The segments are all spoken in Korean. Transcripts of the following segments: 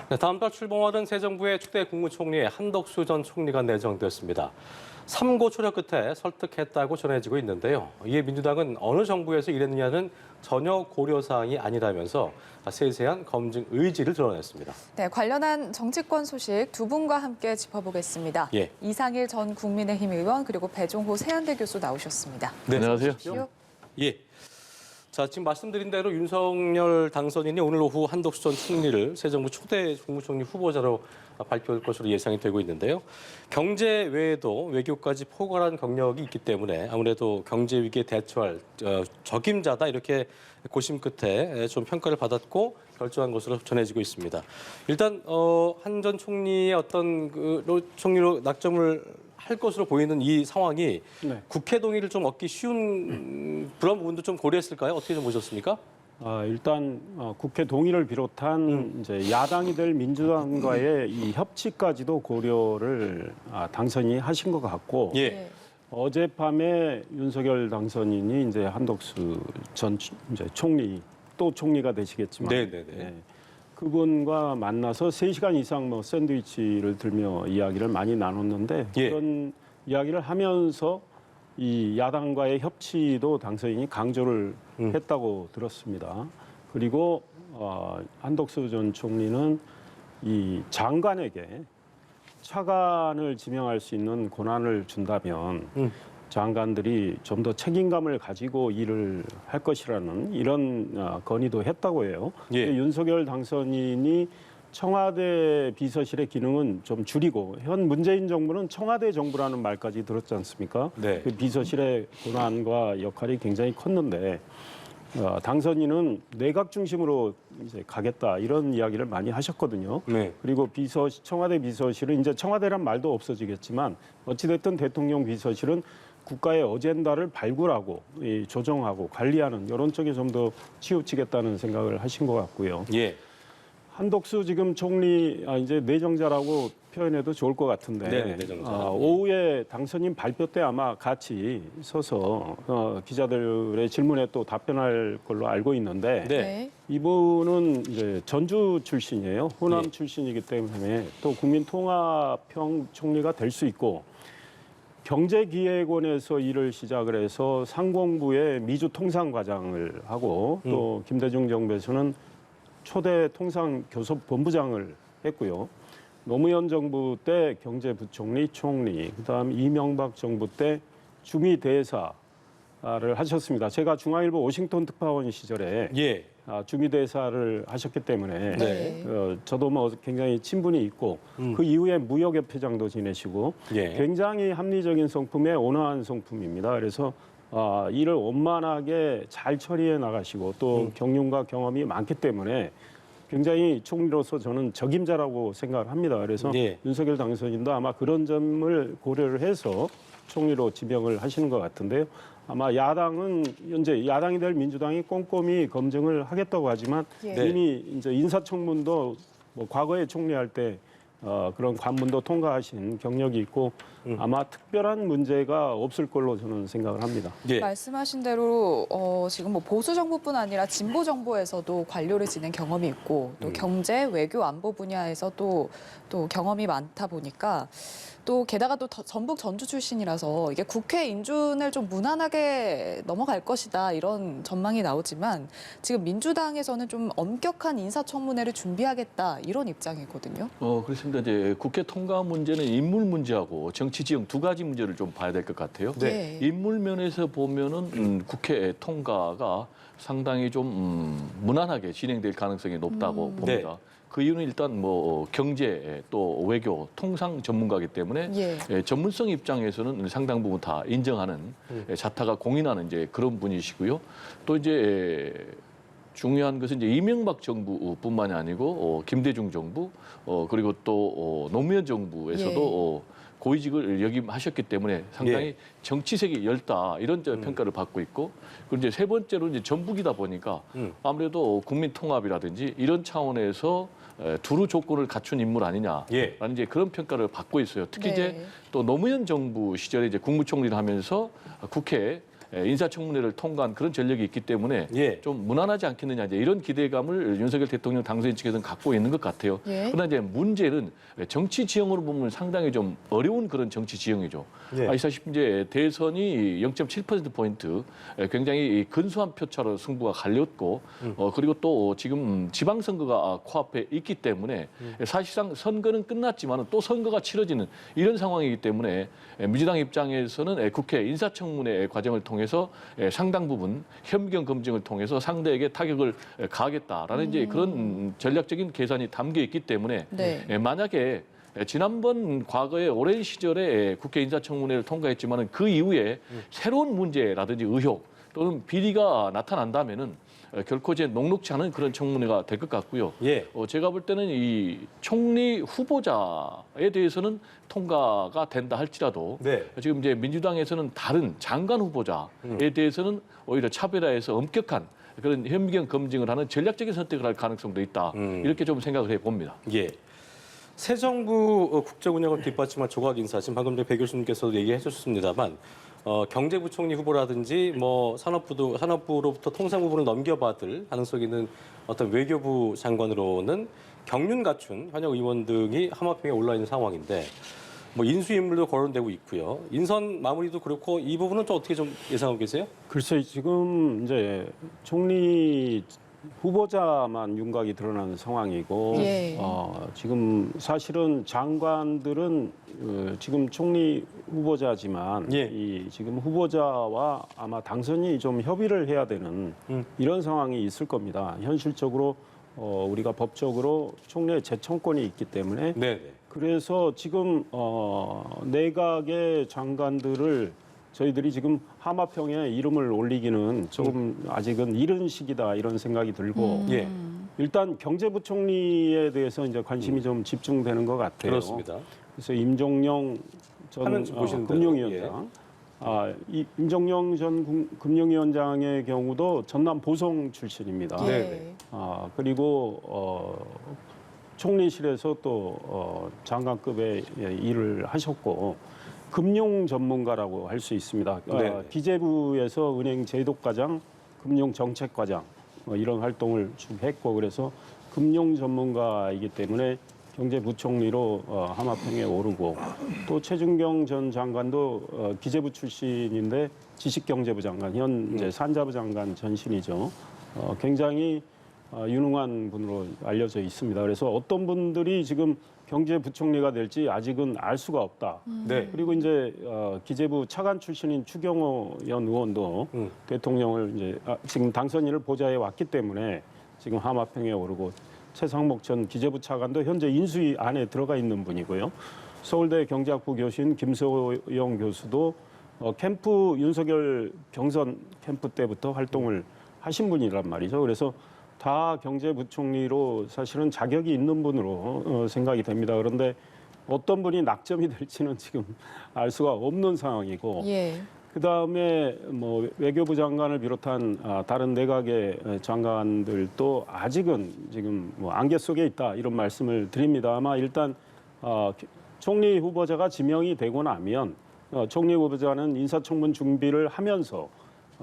네, 다음 달 출범하는 새 정부의 초대 국무총리에 한덕수 전 총리가 내정됐습니다. 3고 초려 끝에 설득했다고 전해지고 있는데요. 이에 민주당은 어느 정부에서 일했느냐는 전혀 고려사항이 아니라면서 세세한 검증 의지를 드러냈습니다. 네, 관련한 정치권 소식 두 분과 함께 짚어보겠습니다. 예. 이상일 전 국민의힘 의원 그리고 배종호 세한대 교수 나오셨습니다. 네, 안녕하세요. 예. 자, 지금 말씀드린 대로 윤석열 당선인이 오늘 오후 한덕수 전 총리를 새 정부 초대 국무총리 후보자로 발표할 것으로 예상이 되고 있는데요. 경제 외에도 외교까지 포괄한 경력이 있기 때문에 아무래도 경제 위기에 대처할 적임자다 이렇게 고심 끝에 좀 평가를 받았고 결정한 것으로 전해지고 있습니다. 일단 한 전 총리의 어떤 총리로 낙점을 할 것으로 보이는 이 상황이 국회 동의를 좀 얻기 쉬운 그런 부분도 좀 고려했을까요? 어떻게 좀 보셨습니까? 일단 국회 동의를 비롯한 이제 야당이 될 민주당과의 이 협치까지도 고려를 당선인이 하신 것 같고 예. 어젯밤에 윤석열 당선인이 이제 한덕수 전 이제 총리 또 총리가 되시겠지만 네네네. 그분과 만나서 3시간 이상 뭐 샌드위치를 들며 이야기를 많이 나눴는데 예. 그런 이야기를 하면서 이 야당과의 협치도 당선인이 강조를 했다고 들었습니다. 그리고 한덕수 전 총리는 이 장관에게 차관을 지명할 수 있는 권한을 준다면 장관들이 좀 더 책임감을 가지고 일을 할 것이라는 이런 건의도 했다고 해요. 예. 윤석열 당선인이 청와대 비서실의 기능은 좀 줄이고 현 문재인 정부는 청와대 정부라는 말까지 들었지 않습니까? 네. 그 비서실의 권한과 역할이 굉장히 컸는데 당선인은 내각 중심으로 이제 가겠다 이런 이야기를 많이 하셨거든요. 네. 그리고 청와대 비서실은 이제 청와대란 말도 없어지겠지만 어찌됐든 대통령 비서실은 국가의 어젠다를 발굴하고 조정하고 관리하는 이런 쪽에 좀 더 치우치겠다는 생각을 하신 것 같고요. 예. 한덕수 지금 총리 이제 내정자라고 표현해도 좋을 것 같은데 네, 내정자. 오후에 당선인 발표 때 아마 같이 서서 기자들의 질문에 또 답변할 걸로 알고 있는데 네. 이분은 이제 전주 출신이에요. 호남 예. 출신이기 때문에 또 국민통합형 총리가 될 수 있고 경제기획원에서 일을 시작을 해서 상공부의 미주통상과장을 하고 또 김대중 정부에서는 초대 통상교섭본부장을 했고요. 노무현 정부 때 경제부총리, 총리, 그다음 이명박 정부 때 주미대사를 하셨습니다. 제가 중앙일보 워싱턴 특파원 시절에 예. 주미대사를 하셨기 때문에 네. 저도 뭐 굉장히 친분이 있고 그 이후에 무역협회장도 지내시고 예. 굉장히 합리적인 성품의 온화한 성품입니다. 그래서 일을 원만하게 잘 처리해 나가시고 또 경륜과 경험이 많기 때문에 굉장히 총리로서 저는 적임자라고 생각을 합니다. 그래서 예. 윤석열 당선인도 아마 그런 점을 고려를 해서 총리로 지명을 하시는 것 같은데요. 아마 야당은 현재 야당이 될 민주당이 꼼꼼히 검증을 하겠다고 하지만 예. 이미 이제 인사청문도 뭐 과거에 총리할 때 그런 관문도 통과하신 경력이 있고 아마 특별한 문제가 없을 걸로 저는 생각을 합니다. 예. 말씀하신 대로 지금 뭐 보수 정부뿐 아니라 진보 정부에서도 관료를 지낸 경험이 있고 또 경제, 외교, 안보 분야에서 또 경험이 많다 보니까 또 게다가 또 전북 전주 출신이라서 이게 국회 인준을 좀 무난하게 넘어갈 것이다 이런 전망이 나오지만 지금 민주당에서는 좀 엄격한 인사청문회를 준비하겠다 이런 입장이거든요. 그렇습니다. 이제 국회 통과 문제는 인물 문제하고 정치 지형 두 가지 문제를 좀 봐야 될 것 같아요. 네. 인물 면에서 보면은 국회 통과가 상당히 좀 무난하게 진행될 가능성이 높다고 봅니다. 네. 그 이유는 일단 뭐 경제 또 외교 통상 전문가이기 때문에 전문성 입장에서는 상당 부분 다 인정하는 자타가 공인하는 이제 그런 분이시고요. 또 이제 중요한 것은 이제 이명박 정부뿐만이 아니고 김대중 정부 그리고 또 노무현 정부에서도 고위직을 역임하셨기 때문에 상당히 정치색이 엷다 이런 평가를 받고 있고 그리고 이제 세 번째로 이제 전북이다 보니까 아무래도 국민 통합이라든지 이런 차원에서 두루 조건을 갖춘 인물 아니냐라는 이제 그런 평가를 받고 있어요. 특히 이제 또 노무현 정부 시절에 이제 국무총리를 하면서 국회 인사청문회를 통과한 그런 전력이 있기 때문에 예. 좀 무난하지 않겠느냐 이제 이런 기대감을 윤석열 대통령 당선인 측에서는 갖고 있는 것 같아요. 예. 그러나 이제 문제는 정치 지형으로 보면 상당히 좀 어려운 그런 정치 지형이죠. 예. 아시다시피 이제 대선이 0.7%포인트 굉장히 근소한 표차로 승부가 갈렸고 그리고 또 지금 지방선거가 코앞에 있기 때문에 사실상 선거는 끝났지만 또 선거가 치러지는 이런 상황이기 때문에 민주당 입장에서는 국회 인사청문회 과정을 통해서 상당 부분 현미경 검증을 통해서 상대에게 타격을 가하겠다라는 이제 그런 전략적인 계산이 담겨 있기 때문에 네. 만약에 지난번 과거에 오랜 시절에 국회 인사청문회를 통과했지만은 그 이후에 새로운 문제라든지 의혹 또는 비리가 나타난다면은 결코 이제 녹록지 않은 그런 청문회가 될 것 같고요. 예. 제가 볼 때는 이 총리 후보자에 대해서는 통과가 된다 할지라도 네. 지금 이제 민주당에서는 다른 장관 후보자에 대해서는 오히려 차별화해서 엄격한 그런 현미경 검증을 하는 전략적인 선택을 할 가능성도 있다. 이렇게 좀 생각을 해봅니다. 예. 새 정부 국정 운영을 뒷받침할 조각 인사, 지금 방금 배 교수님께서도 얘기해 주셨습니다만 경제부총리 후보라든지 뭐 산업부로부터 통상부분을 넘겨받을 가능성이 있는 어떤 외교부 장관으로는 경륜 갖춘 현역 의원 등이 하마평에 올라 있는 상황인데 뭐 인수인물도 거론되고 있고요. 인선 마무리도 그렇고 이 부분은 또 어떻게 좀 예상하고 계세요? 글쎄 지금 이제 총리 후보자만 윤곽이 드러나는 상황이고 예. 지금 사실은 장관들은 지금 총리 후보자지만 예. 이 지금 후보자와 아마 당선이 좀 협의를 해야 되는 이런 상황이 있을 겁니다. 현실적으로 우리가 법적으로 총리의 재청권이 있기 때문에 네. 그래서 지금 내각의 장관들을 저희들이 지금 하마평에 이름을 올리기는 조금 아직은 이른 시기다 이런 생각이 들고 예. 일단 경제부총리에 대해서 이제 관심이 좀 집중되는 것 같아요. 그렇습니다. 그래서 임종영 전 화면 보시는 대로, 금융위원장, 이 임종영 전 금융위원장의 경우도 전남 보성 출신입니다. 예. 네. 그리고 총리실에서 또 장관급의 일을 하셨고 금융 전문가라고 할 수 있습니다. 네. 기재부에서 은행 제도과장, 금융 정책과장 이런 활동을 쭉 했고 그래서 금융 전문가이기 때문에 경제부총리로 하마평에 오르고 또 최준경 전 장관도 기재부 출신인데 지식경제부 장관, 현 산자부 장관 전신이죠. 굉장히 유능한 분으로 알려져 있습니다. 그래서 어떤 분들이 지금 경제부총리가 될지 아직은 알 수가 없다. 네. 그리고 이제 기재부 차관 출신인 추경호 현 의원도 대통령을 이제 지금 당선인을 보좌해 왔기 때문에 지금 하마평에 오르고 최상목 전 기재부 차관도 현재 인수위 안에 들어가 있는 분이고요. 서울대 경제학부 교수인 김소영 교수도 캠프 윤석열 경선 캠프 때부터 활동을 하신 분이란 말이죠. 그래서 다 경제부총리로 사실은 자격이 있는 분으로 생각이 됩니다. 그런데 어떤 분이 낙점이 될지는 지금 알 수가 없는 상황이고 예. 그다음에 뭐 외교부 장관을 비롯한 다른 내각의 장관들도 아직은 지금 뭐 안개 속에 있다 이런 말씀을 드립니다. 아마 일단 총리 후보자가 지명이 되고 나면 총리 후보자는 인사청문 준비를 하면서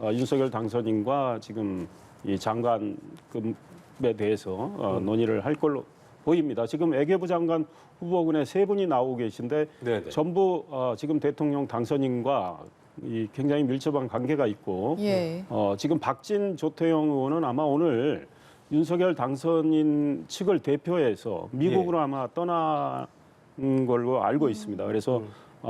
윤석열 당선인과 지금 이 장관급에 대해서 논의를 할 걸로 보입니다. 지금 외교부 장관 후보군에 3분이 나오고 계신데 네네. 전부 지금 대통령 당선인과 이 굉장히 밀접한 관계가 있고 예. 지금 박진 조태영 의원은 아마 오늘 윤석열 당선인 측을 대표해서 미국으로 아마 떠나는 걸로 알고 있습니다. 그래서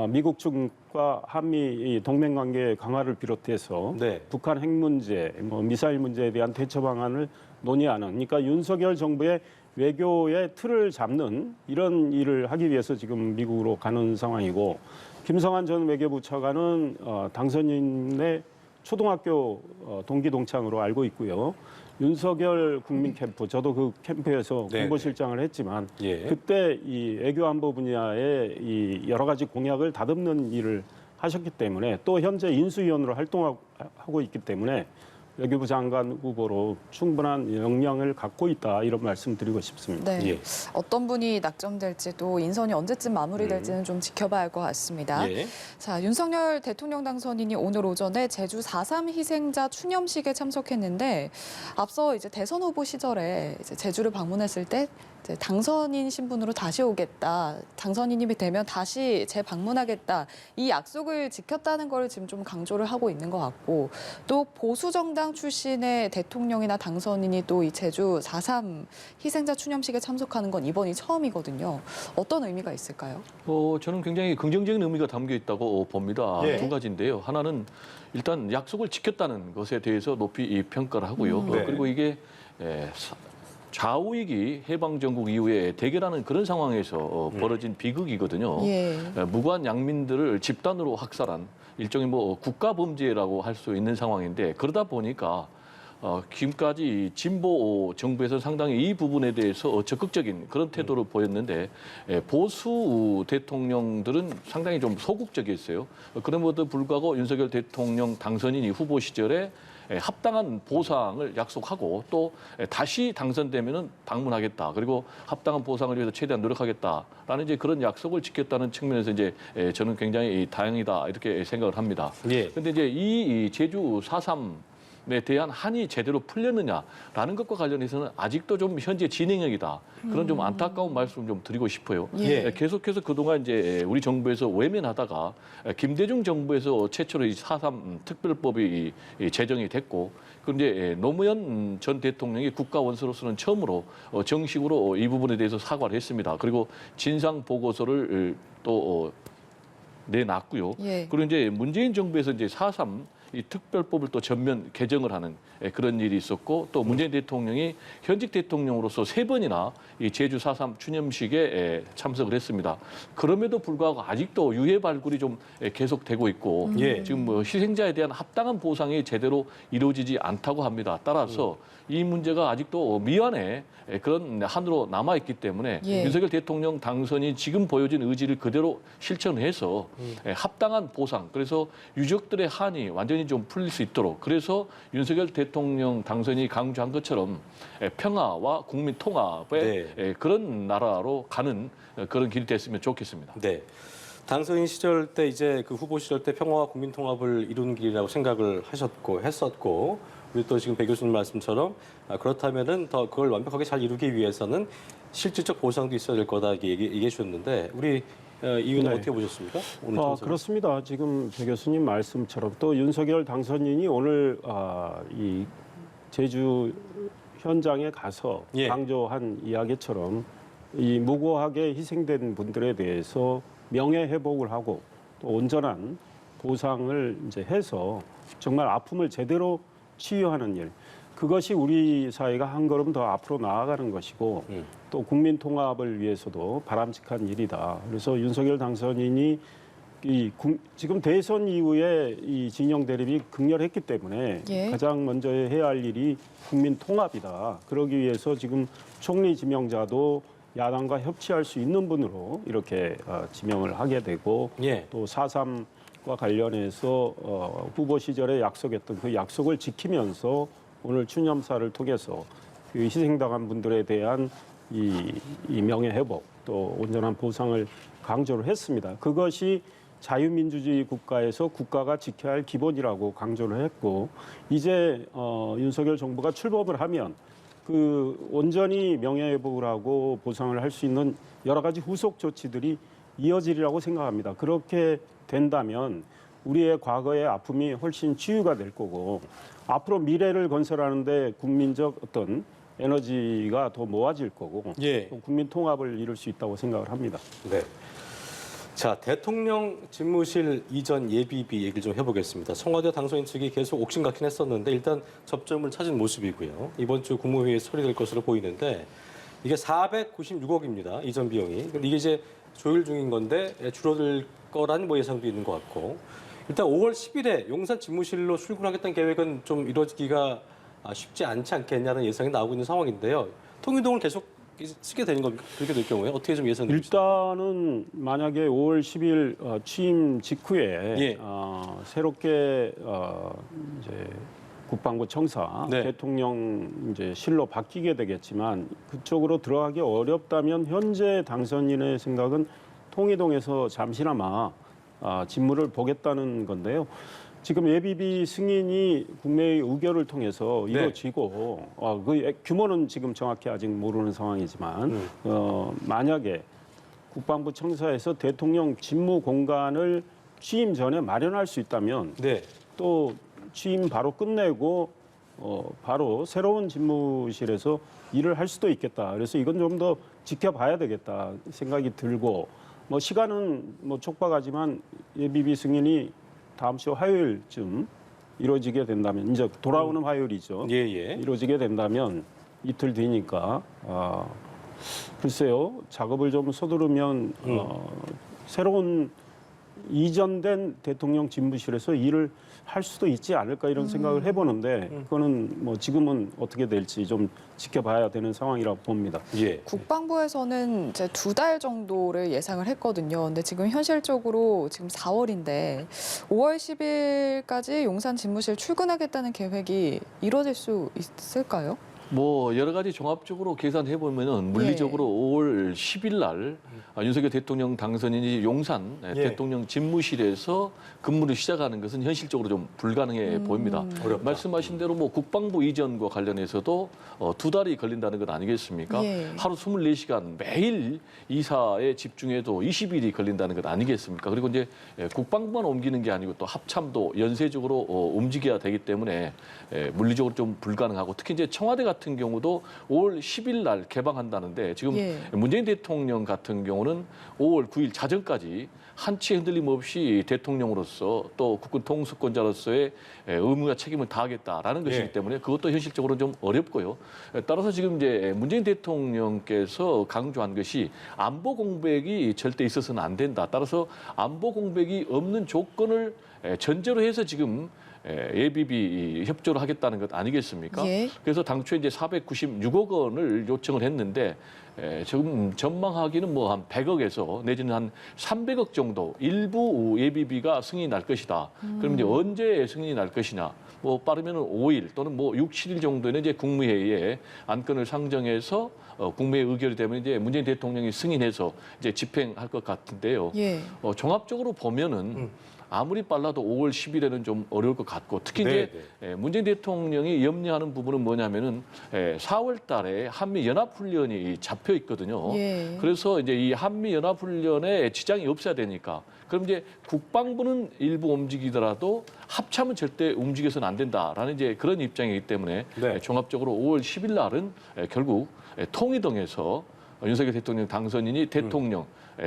미국 측과 한미 동맹 관계 강화를 비롯해서 네. 북한 핵 문제, 뭐 미사일 문제에 대한 대처 방안을 논의하는, 그러니까 윤석열 정부의 외교의 틀을 잡는 이런 일을 하기 위해서 지금 미국으로 가는 상황이고, 김성한 전 외교부 차관은 당선인의 초등학교 동기 동창으로 알고 있고요. 윤석열 국민 캠프, 저도 그 캠프에서 네, 홍보실장을 했지만 예. 그때 이 외교안보 분야에 이 여러 가지 공약을 다듬는 일을 하셨기 때문에 또 현재 인수위원으로 활동하고 있기 때문에 외교부 장관 후보로 충분한 역량을 갖고 있다 이런 말씀드리고 싶습니다. 네. 예. 어떤 분이 낙점될지도 인선이 언제쯤 마무리될지는 좀 지켜봐야 할 것 같습니다. 예. 자, 윤석열 대통령 당선인이 오늘 오전에 제주 4.3 희생자 추념식에 참석했는데 앞서 이제 대선 후보 시절에 이제 제주를 방문했을 때 이제 당선인 신분으로 다시 오겠다, 당선인이 되면 다시 재방문하겠다 이 약속을 지켰다는 걸 지금 좀 강조를 하고 있는 것 같고 또 보수 정당 출신의 대통령이나 당선인이 또 이 제주 4.3 희생자 추념식에 참석하는 건 이번이 처음이거든요. 어떤 의미가 있을까요? 저는 굉장히 긍정적인 의미가 담겨 있다고 봅니다. 예. 두 가지인데요. 하나는 일단 약속을 지켰다는 것에 대해서 높이 평가를 하고요. 네. 그리고 이게 좌우익이 해방 정국 이후에 대결하는 그런 상황에서 벌어진 비극이거든요. 예. 무고한 양민들을 집단으로 학살한 일종의 뭐 국가 범죄라고 할 수 있는 상황인데 그러다 보니까 지금까지 진보 정부에서 상당히 이 부분에 대해서 적극적인 그런 태도를 보였는데 보수 대통령들은 상당히 좀 소극적이었어요. 그럼에도 불구하고 윤석열 대통령 당선인이 후보 시절에 합당한 보상을 약속하고 또 다시 당선되면은 방문하겠다. 그리고 합당한 보상을 위해서 최대한 노력하겠다라는 이제 그런 약속을 지켰다는 측면에서 이제 저는 굉장히 다행이다 이렇게 생각을 합니다. 예. 그런데 이제 이 제주 4.3에 대한 한이 제대로 풀렸느냐라는 것과 관련해서는 아직도 좀 현재 진행형이다. 그런 좀 안타까운 말씀을 좀 드리고 싶어요. 예. 계속해서 그동안 이제 우리 정부에서 외면하다가 김대중 정부에서 최초로 이 4.3 특별법이 제정이 됐고 그런데 노무현 전 대통령이 국가 원수로서는 처음으로 정식으로 이 부분에 대해서 사과를 했습니다. 그리고 진상 보고서를 또 내놨고요. 예. 그리고 이제 문재인 정부에서 이제 4.3 이 특별법을 또 전면 개정을 하는 그런 일이 있었고 또 문재인 대통령이 현직 대통령으로서 3번이나 이 제주 4.3 추념식에 참석을 했습니다. 그럼에도 불구하고 아직도 유해 발굴이 좀 계속되고 있고 예. 지금 뭐 희생자에 대한 합당한 보상이 제대로 이루어지지 않다고 합니다. 따라서 이 문제가 아직도 미완의 그런 한으로 남아있기 때문에 예. 윤석열 대통령 당선이 지금 보여진 의지를 그대로 실천해서 합당한 보상, 그래서 유족들의 한이 완전히 좀 풀릴 수 있도록 그래서 윤석열 대통령 당선이 강조한 것처럼 평화와 국민 통합의 그런 나라로 가는 그런 길이 됐으면 좋겠습니다. 네. 당선인 시절 때 이제 그 후보 시절 때 평화와 국민 통합을 이루는 길이라고 생각을 했었고 그리고 또 지금 배 교수님 말씀처럼 그렇다면은 더 그걸 완벽하게 잘 이루기 위해서는 실질적 보상도 있어야 될 거다 이렇게 얘기해 주셨는데 우리 이 의원님 어떻게 보셨습니까? 오늘 당선. 그렇습니다. 지금 배 교수님 말씀처럼 또 윤석열 당선인이 오늘 이 제주 현장에 가서 예. 강조한 이야기처럼 이 무고하게 희생된 분들에 대해서 명예 회복을 하고 또 온전한 보상을 이제 해서 정말 아픔을 제대로 치유하는 일. 그것이 우리 사회가 한 걸음 더 앞으로 나아가는 것이고 또 국민 통합을 위해서도 바람직한 일이다. 그래서 윤석열 당선인이 지금 대선 이후에 이 진영 대립이 극렬했기 때문에 예. 가장 먼저 해야 할 일이 국민 통합이다. 그러기 위해서 지금 총리 지명자도 야당과 협치할 수 있는 분으로 이렇게 지명을 하게 되고 예. 또 4.3과 관련해서 후보 시절에 약속했던 그 약속을 지키면서 오늘 추념사를 통해서 그 희생당한 분들에 대한 이 명예회복 또 온전한 보상을 강조를 했습니다. 그것이 자유민주주의 국가에서 국가가 지켜야 할 기본이라고 강조를 했고 이제 윤석열 정부가 출범을 하면 그 온전히 명예회복을 하고 보상을 할 수 있는 여러 가지 후속 조치들이 이어지리라고 생각합니다. 그렇게 된다면 우리의 과거의 아픔이 훨씬 치유가 될 거고 앞으로 미래를 건설하는데 국민적 어떤 에너지가 더 모아질 거고 예. 또 국민 통합을 이룰 수 있다고 생각을 합니다. 네. 자, 대통령 집무실 이전 예비비 얘기를 좀 해보겠습니다. 청와대 당선인 측이 계속 옥신각신 했었는데 일단 접점을 찾은 모습이고요. 이번 주 국무회의에 처리될 것으로 보이는데 이게 496억입니다. 이전 비용이. 근데 이게 이제 조율 중인 건데 줄어들 거란 뭐 예상도 있는 것 같고 일단 5월 10일에 용산 집무실로 출근하겠다는 계획은 좀 이루어지기가 쉽지 않지 않겠냐는 예상이 나오고 있는 상황인데요. 통일동을 계속 쓰게 되는 겁니까? 그렇게 될 경우에 어떻게 좀 예상되고 있습니까? 일단은 만약에 5월 10일 취임 직후에 예. 새롭게 이제 국방부 청사 네. 대통령 이제 실로 바뀌게 되겠지만 그쪽으로 들어가기 어렵다면 현재 당선인의 생각은 통이동에서 잠시나마 직무를 보겠다는 건데요. 지금 예비비 승인이 국내의 의결을 통해서 이루어지고 그 규모는 지금 정확히 아직 모르는 상황이지만 만약에 국방부 청사에서 대통령 직무 공간을 취임 전에 마련할 수 있다면 네. 또 취임 바로 끝내고 바로 새로운 집무실에서 일을 할 수도 있겠다. 그래서 이건 좀 더 지켜봐야 되겠다 생각이 들고 뭐 시간은 뭐 촉박하지만 예비비 승인이 다음 주 화요일쯤 이루어지게 된다면 이제 돌아오는 화요일이죠. 예, 예. 이루어지게 된다면 이틀 뒤니까 글쎄요 작업을 좀 서두르면 새로운 이전된 대통령 집무실에서 일을 할 수도 있지 않을까 이런 생각을 해보는데 그거는 뭐 지금은 어떻게 될지 좀 지켜봐야 되는 상황이라고 봅니다. 예. 국방부에서는 이제 2달 정도를 예상을 했거든요. 근데 지금 현실적으로 지금 4월인데 5월 10일까지 용산 집무실 출근하겠다는 계획이 이루어질 수 있을까요? 뭐 여러 가지 종합적으로 계산해 보면은 물리적으로 5월 10일 날 윤석열 대통령 당선인이 용산 대통령 집무실에서 근무를 시작하는 것은 현실적으로 좀 불가능해 보입니다. 어렵다. 말씀하신 대로 뭐 국방부 이전과 관련해서도 2달이 걸린다는 것 아니겠습니까? 예. 하루 24시간 매일 이사에 집중해도 20일이 걸린다는 것 아니겠습니까? 그리고 이제 국방부만 옮기는 게 아니고 또 합참도 연쇄적으로 움직여야 되기 때문에 물리적으로 좀 불가능하고 특히 이제 청와대 같은 경우도 5월 10일 날 개방한다는데 지금 문재인 대통령 같은 경우는 5월 9일 자정까지 한치의 흔들림 없이 대통령으로서 또 국군 통수권자로서의 의무와 책임을 다하겠다라는 것이기 때문에 그것도 현실적으로 좀 어렵고요. 따라서 지금 이제 문재인 대통령께서 강조한 것이 안보 공백이 절대 있어서는 안 된다. 따라서 안보 공백이 없는 조건을 전제로 해서 지금 예비비 협조를 하겠다는 것 아니겠습니까? 예. 그래서 당초에 이제 496억 원을 요청을 했는데 지금 전망하기는 뭐 한 100억에서 내지는 한 300억 정도 일부 예비비가 승인이 날 것이다. 그럼 이제 언제 승인이 날 것이냐? 뭐 빠르면 5일 또는 뭐 6, 7일 정도에는 이제 국무회의에 안건을 상정해서 국무회의 의결이 되면 이제 문재인 대통령이 승인해서 이제 집행할 것 같은데요. 예. 종합적으로 보면은 아무리 빨라도 5월 10일에는 좀 어려울 것 같고 특히 이제 문재인 대통령이 염려하는 부분은 뭐냐면은 4월 달에 한미 연합훈련이 잡혀 있거든요. 예. 그래서 이제 이 한미 연합훈련에 지장이 없어야 되니까 그럼 이제 국방부는 일부 움직이더라도 합참은 절대 움직여서는 안 된다라는 이제 그런 입장이기 때문에 종합적으로 5월 10일 날은 결국 통이동에서 윤석열 대통령 당선인이 대통령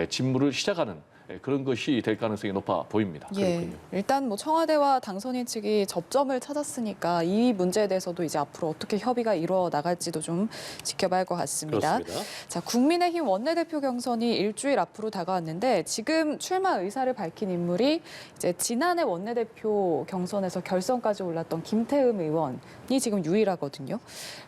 직무를 시작하는 그런 것이 될 가능성이 높아 보입니다. 예. 일단 뭐 청와대와 당선인 측이 접점을 찾았으니까 이 문제에 대해서도 이제 앞으로 어떻게 협의가 이루어 나갈지도 좀 지켜봐야 할 것 같습니다. 그렇습니다. 자, 국민의힘 원내대표 경선이 일주일 앞으로 다가왔는데 지금 출마 의사를 밝힌 인물이 이제 지난해 원내대표 경선에서 결선까지 올랐던 김태흠 의원이 지금 유일하거든요.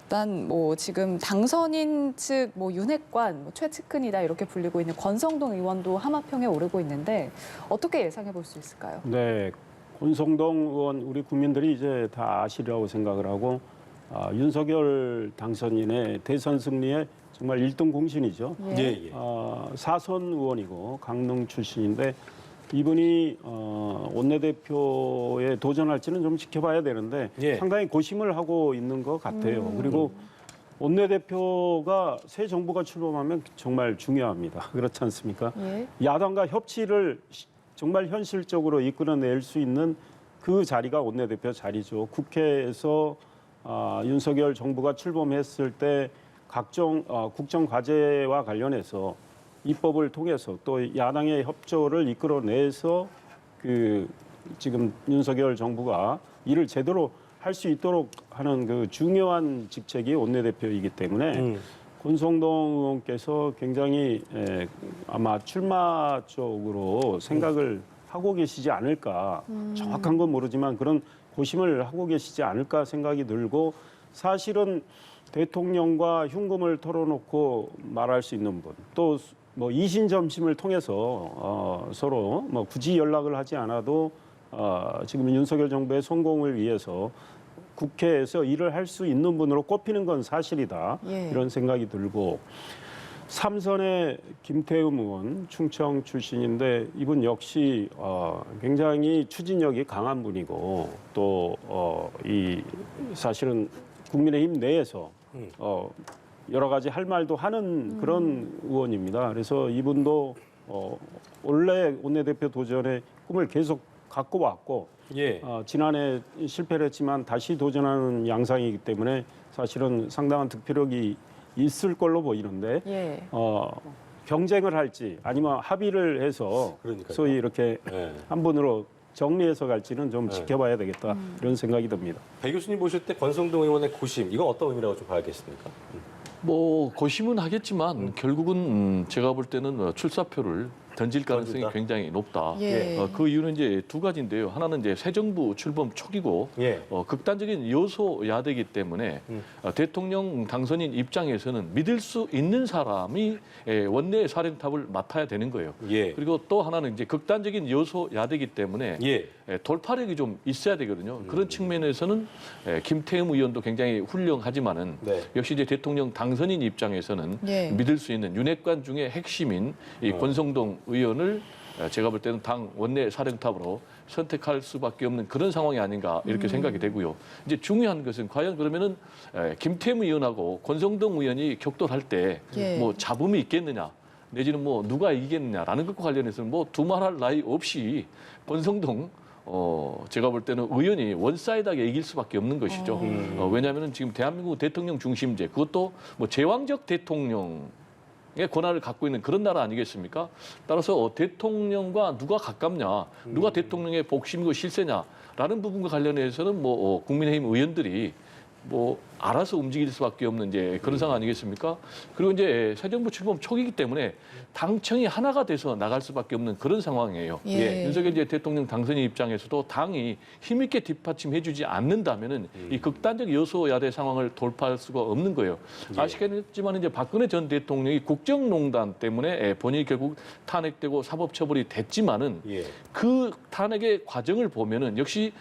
일단 뭐 지금 당선인 측 뭐 윤핵관, 뭐 최측근이다 이렇게 불리고 있는 권성동 의원도 하마평에 오르고 있는데 어떻게 예상해 볼 수 있을까요? 네, 권성동 의원 우리 국민들이 이제 다 아시리라고 생각을 하고 윤석열 당선인의 대선 승리에 정말 1등 공신이죠. 예. 사선 의원이고 강릉 출신인데 이분이 원내대표에 도전할지는 좀 지켜봐야 되는데 상당히 고심을 하고 있는 것 같아요. 그리고 원내대표가 새 정부가 출범하면 정말 중요합니다. 그렇지 않습니까? 예. 야당과 협치를 정말 현실적으로 이끌어낼 수 있는 그 자리가 원내대표 자리죠. 국회에서 윤석열 정부가 출범했을 때 각종 국정 과제와 관련해서 입법을 통해서 또 야당의 협조를 이끌어내서 그 지금 윤석열 정부가 일을 제대로 할 수 있도록 하는 그 중요한 직책이 원내대표이기 때문에 권성동 의원께서 굉장히 아마 출마 쪽으로 생각을 하고 계시지 않을까. 정확한 건 모르지만 그런 고심을 하고 계시지 않을까 생각이 들고 사실은 대통령과 흉금을 털어놓고 말할 수 있는 분, 또 뭐 이신점심을 통해서 서로 뭐 굳이 연락을 하지 않아도 지금 윤석열 정부의 성공을 위해서 국회에서 일을 할 수 있는 분으로 꼽히는 건 사실이다. 예. 이런 생각이 들고 삼선의 김태흠 의원 충청 출신인데 이분 역시 굉장히 추진력이 강한 분이고 또 이 사실은 국민의힘 내에서 여러 가지 할 말도 하는 그런 의원입니다. 그래서 이분도 원래 원내대표 도전의 꿈을 계속 갖고 왔고 예. 지난해 실패를 했지만 다시 도전하는 양상이기 때문에 사실은 상당한 득표력이 있을 걸로 보이는데 예. 경쟁을 할지 아니면 합의를 해서 그러니까요. 소위 이렇게 네. 한 분으로 정리해서 갈지는 좀 지켜봐야 되겠다 이런 생각이 듭니다. 배 교수님 보실 때 권성동 의원의 고심 이건 어떤 의미라고 좀 봐야겠습니까? 뭐 고심은 하겠지만 결국은 제가 볼 때는 출사표를 던질 가능성이 던진다? 굉장히 높다. 예. 그 이유는 이제 두 가지인데요. 하나는 이제 새 정부 출범 초기고 예. 극단적인 요소 야대이기 때문에 대통령 당선인 입장에서는 믿을 수 있는 사람이 원내 사령탑을 맡아야 되는 거예요. 예. 그리고 또 하나는 이제 극단적인 요소 야대이기 때문에 예. 돌파력이 좀 있어야 되거든요. 그런 측면에서는 김태흠 의원도 굉장히 훌륭하지만은 네. 역시 이제 대통령 당선인 입장에서는 예. 믿을 수 있는 윤핵관 중에 핵심인 이 권성동 의원을 제가 볼 때는 당 원내 사령탑으로 선택할 수밖에 없는 그런 상황이 아닌가 이렇게 생각이 되고요. 이제 중요한 것은 과연 그러면은 김태흠 의원하고 권성동 의원이 격돌할 때 예. 뭐 잡음이 있겠느냐 내지는 뭐 누가 이기겠느냐라는 것과 관련해서는 뭐 두말할 나위 없이 권성동 제가 볼 때는 의원이 원사이드하게 이길 수밖에 없는 것이죠. 왜냐하면 지금 대한민국 대통령 중심제 그것도 뭐 제왕적 대통령의 권한을 갖고 있는 그런 나라 아니겠습니까? 따라서 대통령과 누가 가깝냐, 누가 대통령의 복심이고 실세냐라는 부분과 관련해서는 뭐 국민의힘 의원들이 뭐 알아서 움직일 수밖에 없는 이제 그런 상황 아니겠습니까? 그리고 이제 새 정부 출범 초기이기 때문에 당청이 하나가 돼서 나갈 수밖에 없는 그런 상황이에요. 예. 윤석열 이제 대통령 당선인 입장에서도 당이 힘있게 뒷받침해주지 않는다면은 이 극단적 여소 야대 상황을 돌파할 수가 없는 거예요. 아시겠지만 이제 박근혜 전 대통령이 국정농단 때문에 본인이 결국 탄핵되고 사법처벌이 됐지만은 예. 그 탄핵의 과정을 보면은 역시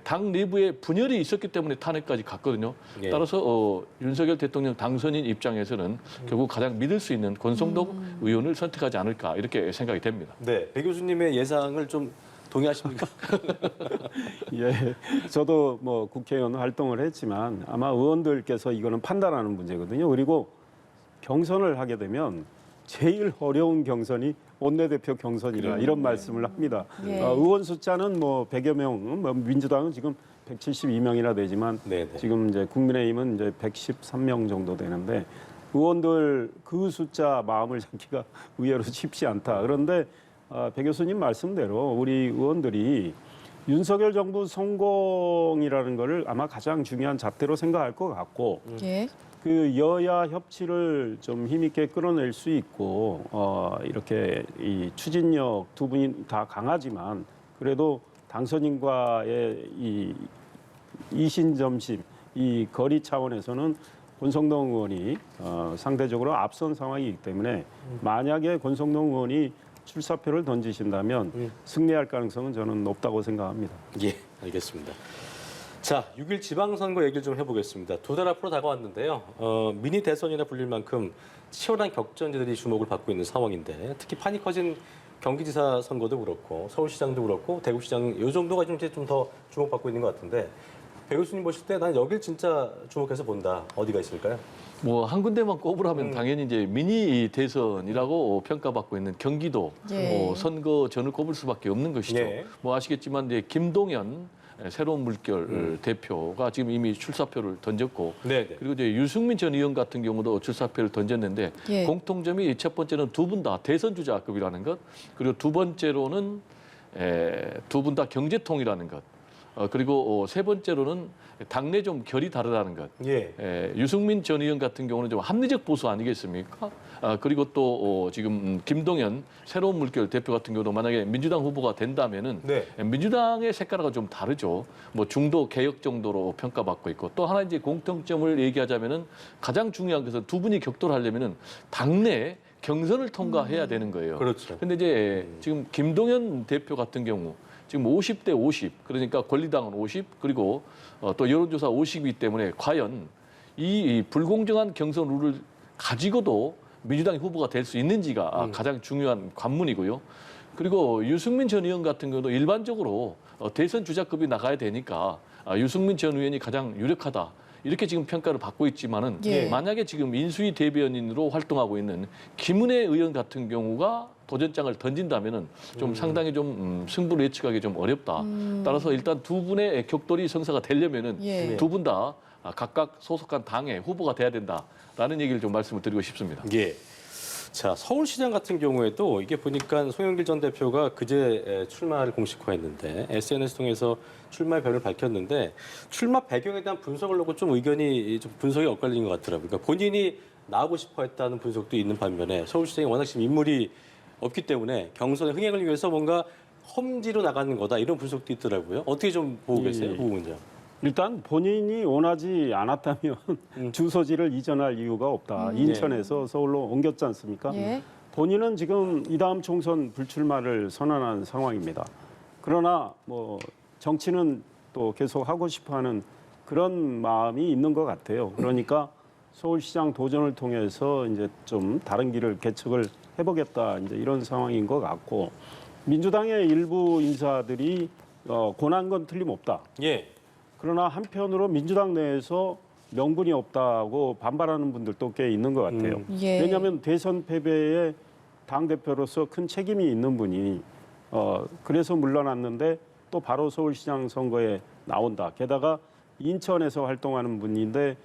당 내부에 분열이 있었기 때문에 탄핵까지 갔거든요. 예. 따라서 윤석열 대통령 당선인 입장에서는 결국 가장 믿을 수 있는 권성동 의원을 선택하지 않을까 이렇게 생각이 됩니다. 네. 배 교수님의 예상을 좀 동의하십니까? 예, 저도 뭐 국회의원 활동을 했지만 아마 의원들께서 이거는 판단하는 문제거든요. 그리고 경선을 하게 되면 제일 어려운 경선이 원내대표 경선이라 이런 말씀을 합니다. 예. 의원 숫자는 뭐 100여 명, 뭐 민주당은 지금 172명이나 되지만 네네. 지금 이제 국민의힘은 이제 113명 정도 되는데 의원들 그 숫자 마음을 잡기가 의외로 쉽지 않다. 그런데 배 교수님 말씀대로 우리 의원들이 윤석열 정부 성공이라는 것을 아마 가장 중요한 잣대로 생각할 것 같고 예. 그 여야 협치를 좀 힘있게 끌어낼 수 있고 이렇게 이 추진력 두 분이 다 강하지만 그래도 당선인과의 이 이신점심 이 거리 차원에서는 권성동 의원이 상대적으로 앞선 상황이기 때문에 만약에 권성동 의원이 출사표를 던지신다면 승리할 가능성은 저는 높다고 생각합니다. 예, 알겠습니다. 자, 6일 지방선거 얘기를 좀 해보겠습니다. 두 달 앞으로 다가왔는데요. 미니 대선이라 불릴 만큼 치열한 격전지들이 주목을 받고 있는 상황인데 특히 판이 커진 경기지사 선거도 그렇고 서울시장도 그렇고 대구시장 이 정도가 좀 이제 좀 더 주목받고 있는 것 같은데 배 교수님 보실 때 난 여길 진짜 주목해서 본다. 어디가 있을까요? 뭐 한 군데만 꼽으라면 당연히 이제 미니 대선이라고 평가받고 있는 경기도 예. 선거전을 꼽을 수밖에 없는 것이죠. 예. 뭐 아시겠지만 이제 김동연 새로운 물결 대표가 지금 이미 출사표를 던졌고 네네. 그리고 이제 유승민 전 의원 같은 경우도 출사표를 던졌는데 예. 공통점이 첫 번째는 두 분 다 대선 주자급이라는 것 그리고 두 번째로는 두 분 다 경제통이라는 것 그리고 세 번째로는 당내 좀 결이 다르다는 것. 예. 유승민 전 의원 같은 경우는 좀 합리적 보수 아니겠습니까? 그리고 또 지금 김동연 새로운 물결 대표 같은 경우도 만약에 민주당 후보가 된다면은 네. 민주당의 색깔과 좀 다르죠. 뭐 중도 개혁 정도로 평가받고 있고 또 하나 이제 공통점을 얘기하자면은 가장 중요한 것은 두 분이 격돌하려면은 당내 경선을 통과해야 되는 거예요. 그렇죠. 근데 이제 지금 김동연 대표 같은 경우 지금 50대 50, 그러니까 권리당은 50, 그리고 또 여론조사 50이기 때문에 과연 이 불공정한 경선 룰을 가지고도 민주당이 후보가 될 수 있는지가 가장 중요한 관문이고요. 그리고 유승민 전 의원 같은 경우도 일반적으로 대선 주자급이 나가야 되니까 유승민 전 의원이 가장 유력하다. 이렇게 지금 평가를 받고 있지만은 예. 만약에 지금 인수위 대변인으로 활동하고 있는 김은혜 의원 같은 경우가 도전장을 던진다면은 좀 상당히 좀 승부를 예측하기 좀 어렵다. 따라서 일단 두 분의 격돌이 성사가 되려면은 예. 두 분 다 각각 소속한 당의 후보가 돼야 된다라는 얘기를 좀 말씀을 드리고 싶습니다. 예. 자, 서울시장 같은 경우에도 이게 보니까 송영길 전 대표가 그제 출마를 공식화했는데 SNS 통해서 출마 변을 밝혔는데 출마 배경에 대한 분석을 놓고 좀 의견이 좀 분석이 엇갈리는 것 같더라고요. 그러니까 본인이 나오고 싶어 했다는 분석도 있는 반면에 서울시장이 워낙 지금 인물이 없기 때문에 경선의 흥행을 위해서 뭔가 험지로 나가는 거다 이런 분석도 있더라고요. 어떻게 좀 보고 계세요? 그 부분은요? 일단 본인이 원하지 않았다면 주소지를 이전할 이유가 없다. 인천에서 서울로 옮겼지 않습니까? 예. 본인은 지금 이 다음 총선 불출마를 선언한 상황입니다. 그러나 뭐 정치는 또 계속 하고 싶어하는 그런 마음이 있는 것 같아요. 그러니까 서울시장 도전을 통해서 이제 좀 다른 길을 개척을 해보겠다 이제 이런 상황인 것 같고 민주당의 일부 인사들이 권한 건 틀림없다. 예. 그러나 한편으로 민주당 내에서 명분이 없다고 반발하는 분들도 꽤 있는 것 같아요. 예. 왜냐하면 대선 패배에 당 대표로서 큰 책임이 있는 분이 그래서 물러났는데 또 바로 서울시장 선거에 나온다. 게다가 인천에서 활동하는 분인데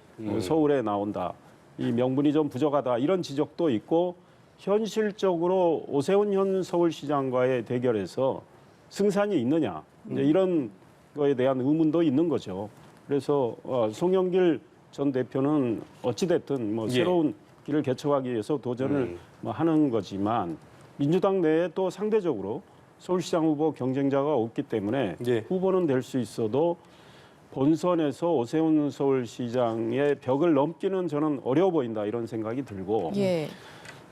서울에 나온다. 이 명분이 좀 부족하다. 이런 지적도 있고 현실적으로 오세훈 현 서울시장과의 대결에서 승산이 있느냐. 이제 이런 거에 대한 의문도 있는 거죠. 그래서 송영길 전 대표는 어찌됐든 뭐 예. 새로운 길을 개척하기 위해서 도전을 뭐 하는 거지만 민주당 내에 또 상대적으로 서울시장 후보 경쟁자가 없기 때문에 예. 후보는 될 수 있어도 본선에서 오세훈 서울시장의 벽을 넘기는 저는 어려워 보인다 이런 생각이 들고 예.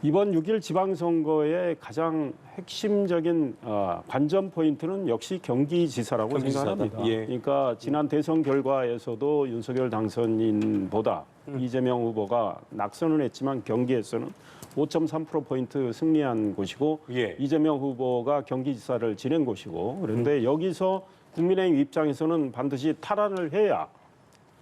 이번 6일 지방선거의 가장 핵심적인 관전 포인트는 역시 경기지사라고 경기지사다. 생각합니다. 예. 그러니까 지난 대선 결과에서도 윤석열 당선인보다 이재명 후보가 낙선은 했지만 경기에서는 5.3%포인트 승리한 곳이고 예. 이재명 후보가 경기지사를 지낸 곳이고 그런데 여기서 국민의힘 입장에서는 반드시 탈환을 해야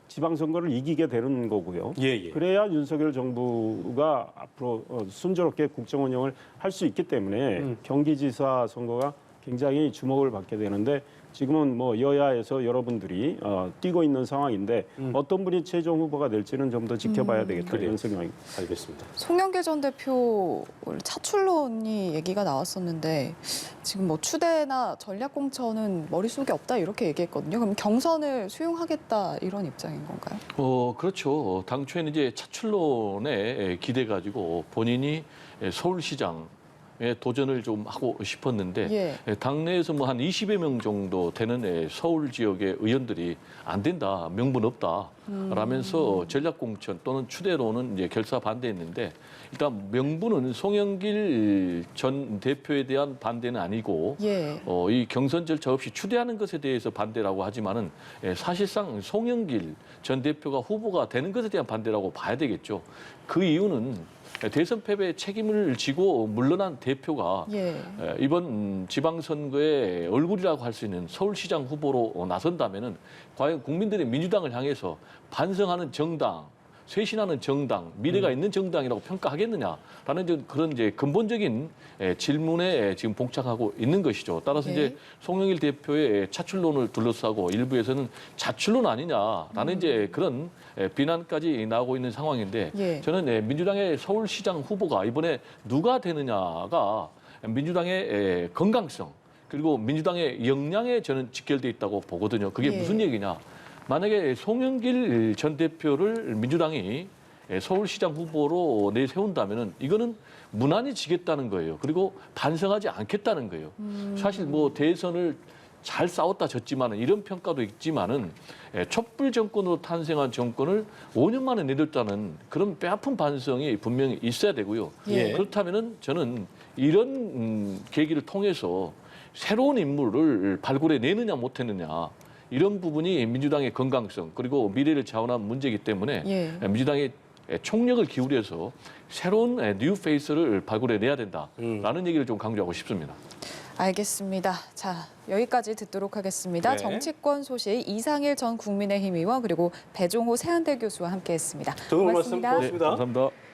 지방선거를 이기게 되는 거고요. 예, 예. 그래야 윤석열 정부가 앞으로 순조롭게 국정 운영을 할 수 있기 때문에 경기지사 선거가 굉장히 주목을 받게 되는데 지금은 뭐 여야에서 여러분들이 뛰고 있는 상황인데 어떤 분이 최종 후보가 될지는 좀 더 지켜봐야 되겠다 그래요. 이런 생각입니다. 알겠습니다. 송영길 전 대표 차출론이 얘기가 나왔었는데 지금 뭐 추대나 전략공천은 머릿속에 없다 이렇게 얘기했거든요. 그럼 경선을 수용하겠다 이런 입장인 건가요? 그렇죠. 당초에는 이제 차출론에 기대 가지고 본인이 서울시장 도전을 좀 하고 싶었는데 예. 당내에서 뭐 한 20여 명 정도 되는 서울 지역의 의원들이 안 된다, 명분 없다 라면서 전략공천 또는 추대로는 이제 결사 반대했는데 일단 명분은 송영길 전 대표에 대한 반대는 아니고 예. 이 경선 절차 없이 추대하는 것에 대해서 반대라고 하지만은 사실상 송영길 전 대표가 후보가 되는 것에 대한 반대라고 봐야 되겠죠. 그 이유는 대선 패배에 책임을 지고 물러난 대표가 예. 이번 지방선거의 얼굴이라고 할 수 있는 서울시장 후보로 나선다면은 과연 국민들이 민주당을 향해서 반성하는 정당, 쇄신하는 정당, 미래가 있는 정당이라고 평가하겠느냐라는 그런 이제 근본적인 질문에 지금 봉착하고 있는 것이죠. 따라서 이제 송영길 대표의 차출론을 둘러싸고 일부에서는 자출론 아니냐라는 이제 그런 비난까지 나오고 있는 상황인데 예. 저는 민주당의 서울시장 후보가 이번에 누가 되느냐가 민주당의 건강성 그리고 민주당의 역량에 저는 직결돼 있다고 보거든요. 그게 예. 무슨 얘기냐? 만약에 송영길 전 대표를 민주당이 서울시장 후보로 내세운다면은 이거는 무난히 지겠다는 거예요. 그리고 반성하지 않겠다는 거예요. 사실 뭐 대선을 잘 싸웠다 졌지만은 이런 평가도 있지만은 촛불 정권으로 탄생한 정권을 5년 만에 내렸다는 그런 뼈아픈 반성이 분명히 있어야 되고요. 예. 그렇다면은 저는 이런 계기를 통해서 새로운 인물을 발굴해내느냐 못했느냐 이런 부분이 민주당의 건강성 그리고 미래를 자원한 문제이기 때문에 예. 민주당의 총력을 기울여서 새로운 뉴 페이스를 발굴해내야 된다라는 얘기를 좀 강조하고 싶습니다. 알겠습니다. 자, 여기까지 듣도록 하겠습니다. 네. 정치권 소식 이상일 전 국민의힘 의원 그리고 배종호 세한대 교수와 함께했습니다. 두 분 말씀 고맙습니다. 고맙습니다. 감사합니다.